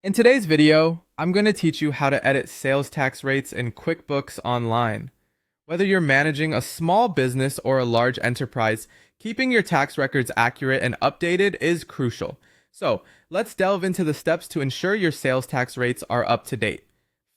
In today's video, I'm going to teach you how to edit sales tax rates in QuickBooks Online. Whether you're managing a small business or a large enterprise, keeping your tax records accurate and updated is crucial. So, let's delve into the steps to ensure your sales tax rates are up to date.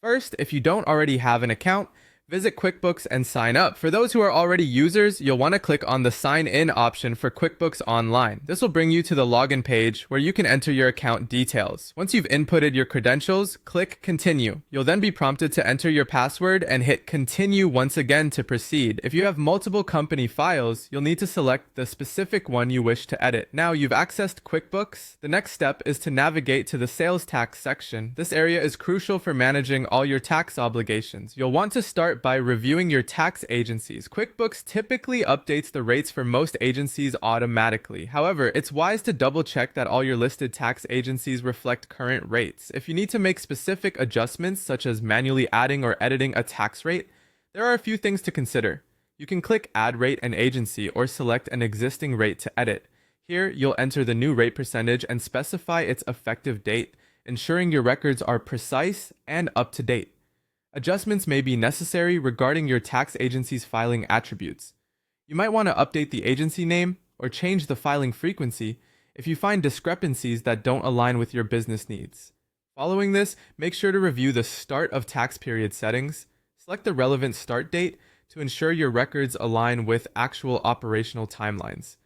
First, if you don't already have an account, visit QuickBooks and sign up. For those who are already users, you'll want to click on the Sign In option for QuickBooks Online. This will bring you to the login page where you can enter your account details. Once you've inputted your credentials, click Continue. You'll then be prompted to enter your password and hit Continue once again to proceed. If you have multiple company files, you'll need to select the specific one you wish to edit. Now you've accessed QuickBooks. The next step is to navigate to the sales tax section. This area is crucial for managing all your tax obligations. You'll want to start by reviewing your tax agencies. QuickBooks typically updates the rates for most agencies automatically. However, it's wise to double check that all your listed tax agencies reflect current rates. If you need to make specific adjustments, such as manually adding or editing a tax rate, there are a few things to consider. You can click Add Rate and Agency or select an existing rate to edit. Here, you'll enter the new rate percentage and specify its effective date, ensuring your records are precise and up to date. Adjustments may be necessary regarding your tax agency's filing attributes. You might want to update the agency name or change the filing frequency if you find discrepancies that don't align with your business needs. Following this, make sure to review the start of tax period settings. Select the relevant start date to ensure your records align with actual operational timelines.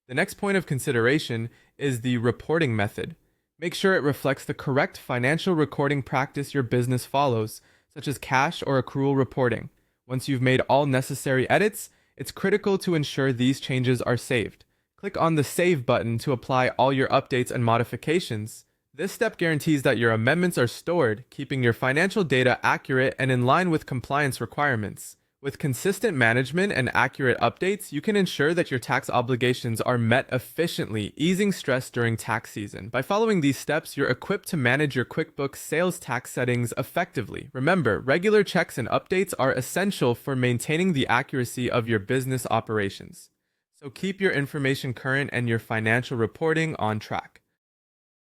The next point of consideration is the reporting method. Make sure it reflects the correct financial recording practice your business follows, such as cash or accrual reporting. Once you've made all necessary edits, it's critical to ensure these changes are saved. Click on the Save button to apply all your updates and modifications. This step guarantees that your amendments are stored, keeping your financial data accurate and in line with compliance requirements. With consistent management and accurate updates, you can ensure that your tax obligations are met efficiently, easing stress during tax season. By following these steps, you're equipped to manage your QuickBooks sales tax settings effectively. Remember, regular checks and updates are essential for maintaining the accuracy of your business operations. So keep your information current and your financial reporting on track.